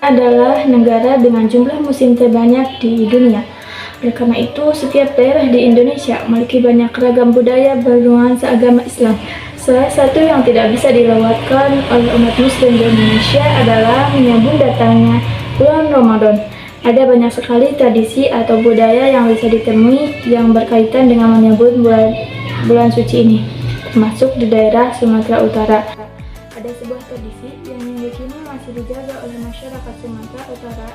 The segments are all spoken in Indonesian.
adalah negara dengan jumlah musim terbanyak di dunia. Oleh karena itu, setiap daerah di Indonesia memiliki banyak ragam budaya bernuansa agama Islam. Salah satu yang tidak bisa dilewatkan oleh umat Muslim di Indonesia adalah menyambut datangnya bulan Ramadan. Ada banyak sekali tradisi atau budaya yang bisa ditemui yang berkaitan dengan menyambut bulan suci ini, termasuk di daerah Sumatera Utara. Ada sebuah tradisi yang hingga kini masih dijaga oleh masyarakat Sumatera Utara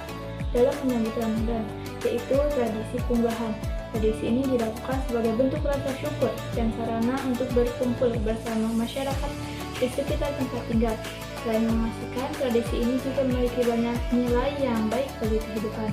dalam menyambut Ramadan, yaitu tradisi punggahan. Tradisi ini dilakukan sebagai bentuk rasa syukur dan sarana untuk berkumpul bersama masyarakat di sekitar tempat tinggal. Selain memastikan, tradisi ini juga memiliki banyak nilai yang baik bagi kehidupan.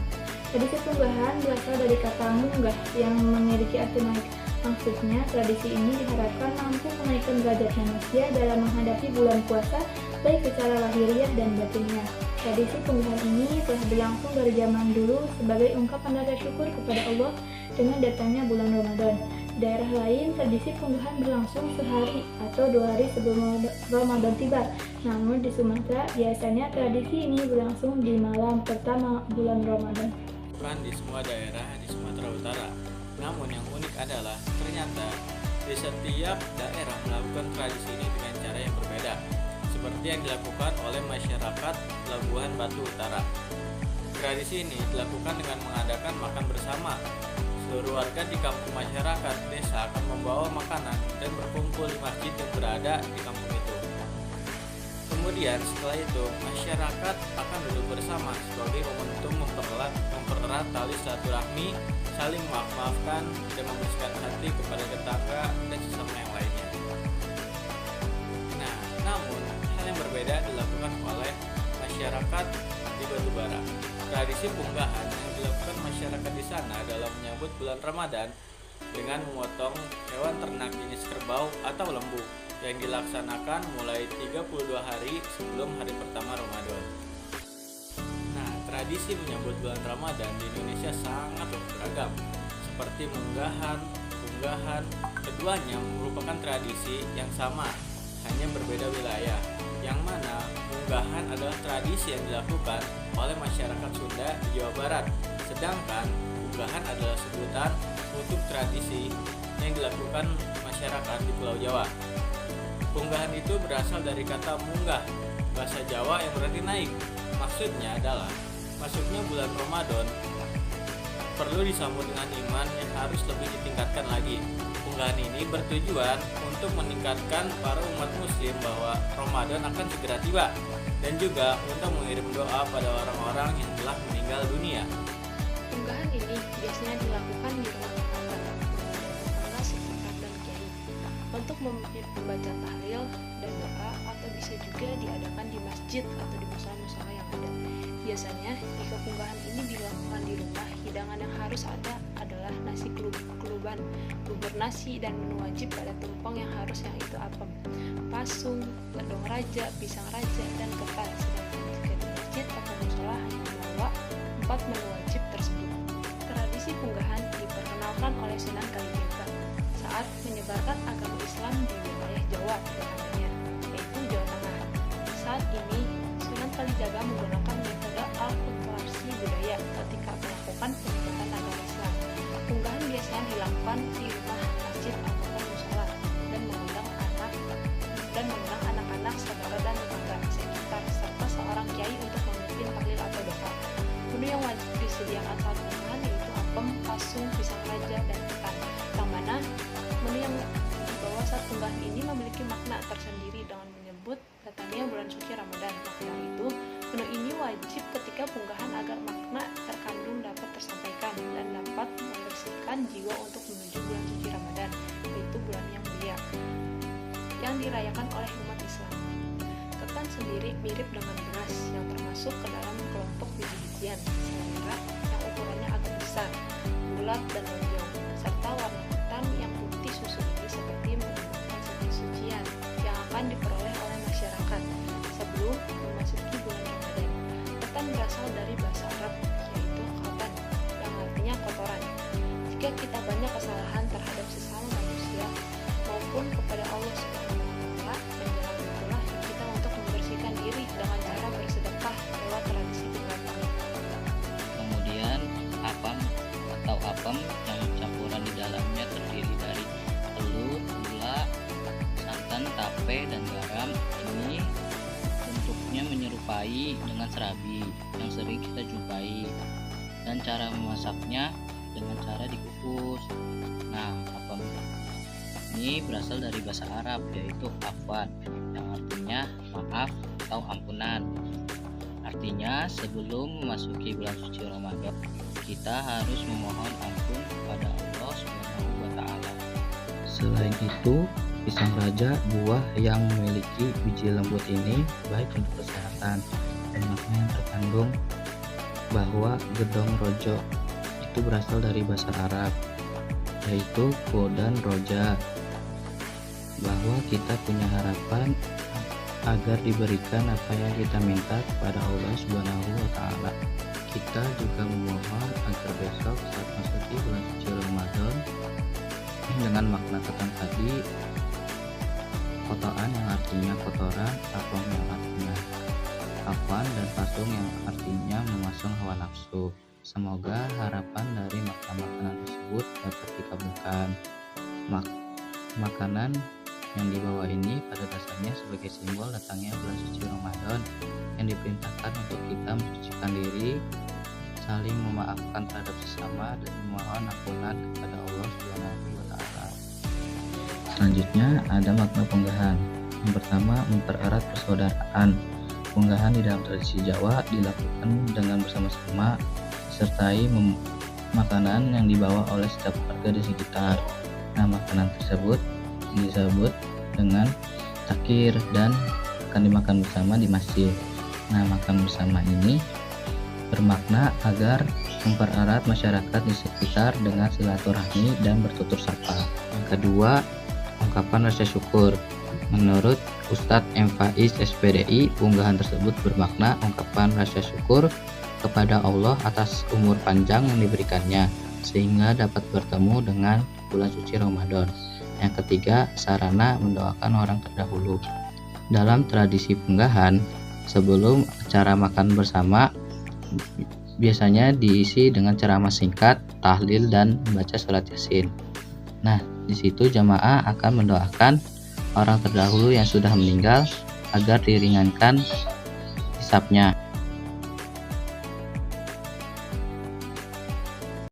Tradisi punggahan berasal dari kata munggah yang memiliki arti naik. Maksudnya, tradisi ini diharapkan mampu menaikkan derajat manusia dalam menghadapi bulan puasa, baik secara lahiriah dan batiniah. Tradisi punggahan ini telah berlangsung dari zaman dulu sebagai ungkapan rasa syukur kepada Allah dengan datangnya bulan Ramadan. Di daerah lain, tradisi punggahan berlangsung sehari atau 2 hari sebelum Ramadan tiba. Namun di Sumatera, biasanya tradisi ini berlangsung di malam pertama bulan Ramadan. Bukan di semua daerah di Sumatera Utara. Namun yang unik adalah ternyata di setiap daerah melakukan tradisi ini dengan cara yang berbeda, seperti yang dilakukan oleh masyarakat Labuhan Batu Utara. Tradisi ini dilakukan dengan mengadakan makan bersama. Seluruh warga di kampung masyarakat desa akan membawa makanan dan berkumpul di masjid yang berada di kampung itu. Kemudian setelah itu, masyarakat akan duduk bersama sebagai momentum mempererat tali silaturahmi, saling maaf-maafkan, dan membersihkan hati kepada tetangga dan sesama yang lainnya. Nah, namun hal yang berbeda dilakukan oleh masyarakat di Batubara. Tradisi punggahan yang dilakukan masyarakat di sana dalam menyambut bulan Ramadan dengan memotong hewan ternak jenis kerbau atau lembu yang dilaksanakan mulai 32 hari sebelum hari pertama Ramadan. Nah, tradisi menyambut bulan Ramadan di Indonesia sangat beragam, seperti munggahan, punggahan. Keduanya merupakan tradisi yang sama, hanya berbeda wilayah. Yang mana munggahan adalah tradisi yang dilakukan oleh masyarakat Sunda di Jawa Barat, sedangkan punggahan adalah sebutan untuk tradisi yang dilakukan masyarakat di Pulau Jawa. Punggahan itu berasal dari kata munggah, bahasa Jawa yang berarti naik. Maksudnya adalah masuknya bulan Ramadan perlu disambut dengan iman yang harus lebih ditingkatkan lagi. Punggahan ini bertujuan untuk meningkatkan para umat muslim bahwa Ramadan akan segera tiba, dan juga untuk mengirim doa pada orang-orang yang telah meninggal dunia. Punggahan ini biasanya dilakukan di rumah tetangga, tetangga sekitar dan kiai, untuk memimpin pembacaan tahlil dan doa, atau bisa juga diadakan di masjid atau di musola-musola yang ada. Biasanya, jika punggahan ini dilakukan di rumah, hidangan yang harus ada adalah nasi keluban, bubur nasi, dan menu wajib pada tumpeng yang harus yang itu apem, pasung, gedong raja, pisang raja, dan ketan. Sedangkan jika di masjid atau musola hanya membawa 4 menu wajib tersebut. Tradisi punggahan diperkenalkan oleh Sunan Kalijaga saat menyebarkan agama Islam di wilayah Jawa utamanya, yaitu Jawa Tengah. Saat ini, Sunan Kalijaga menggunakan metode akulturasi budaya ketika melakukan penyebaran agama Islam. Punggahan biasanya dilakukan di rumah, masjid, ataupun musola, dan mengundang anak-anak, saudara, dan tetangga sekitar, serta seorang kiai untuk memimpin tahlil atau doa. Menu yang wajib disediakan saat punggahan yaitu apem, pasung, pisang raja, dan ketan. Yang mana menu yang dibawa saat punggahan ini memiliki makna tersendiri dengan menyebut datangnya bulan suci Ramadan. Makna itu, menu ini wajib ketika punggahan agar makna terkandung dapat tersampaikan dan dapat membersihkan jiwa untuk menuju bulan suci Ramadan, yaitu bulan yang mulia yang dirayakan oleh umat Islam. Ketan sendiri mirip dengan beras yang termasuk ke dalam kelompok biji-bijian selera yang ukurannya agak besar, bulat, dan lonjong, serta warna ketan yang putih susu ini seperti menunjukkan suci-sucian yang akan diperoleh oleh masyarakat sebelum memasuki bulan Ramadan. Ketan berasal dari bahasa Arab, yaitu khatan, yang artinya kotoran. Jika kita banyak kesalahan terhadap sesama manusia maupun kepada Allah Subhanahu wa Ta'ala, menjelang itulah kita untuk membersihkan diri dengan cara bersedekah lewat tradisi punggahan tupai dengan serabi yang sering kita jumpai, dan cara memasaknya dengan cara dikukus. Nah, apem ini berasal dari bahasa Arab, yaitu afwan, yang artinya maaf atau ampunan. Artinya, sebelum memasuki bulan suci Ramadan, kita harus memohon ampun kepada Allah Subhanahu wa Ta'ala. Selain itu, pisang raja, buah yang memiliki biji lembut ini baik untuk kesehatan, dan makna yang terkandung bahwa gedong rojo itu berasal dari bahasa Arab, yaitu godan roja, bahwa kita punya harapan agar diberikan apa yang kita minta kepada Allah Subhanahu wa Ta'ala. Kita juga memohon agar besok saat masuki bulan suci Ramadan, dengan makna ketan tadi, kotoan yang artinya kotoran, apam yang artinya afwan, dan pasung yang artinya memasung hawa nafsu. Semoga harapan dari makanan tersebut dapat dikabulkan. Makanan yang dibawa ini pada dasarnya sebagai simbol datangnya bulan suci Ramadan, yang diperintahkan untuk kita mensucikan diri, saling memaafkan terhadap sesama, dan memohon ampunan kepada Allah Subhanahu wa Ta'ala. Selanjutnya ada makna punggahan. Yang pertama, mempererat persaudaraan. Punggahan di dalam tradisi Jawa dilakukan dengan bersama-sama, disertai makanan yang dibawa oleh setiap warga di sekitar. Nah, makanan tersebut disebut dengan takir dan akan dimakan bersama di masjid. Nah, makan bersama ini bermakna agar mempererat masyarakat di sekitar dengan silaturahmi dan bertutur sapa. Yang kedua, ungkapan rasa syukur. Menurut Ustadz M. Faiz SPDI, unggahan tersebut bermakna ungkapan rasa syukur kepada Allah atas umur panjang yang diberikannya, sehingga dapat bertemu dengan bulan suci Ramadan. Yang ketiga, sarana mendoakan orang terdahulu. Dalam tradisi punggahan, sebelum acara makan bersama, biasanya diisi dengan ceramah singkat, tahlil, dan membaca surat Yasin. Nah, di situ jamaah akan mendoakan orang terdahulu yang sudah meninggal agar diringankan hisabnya.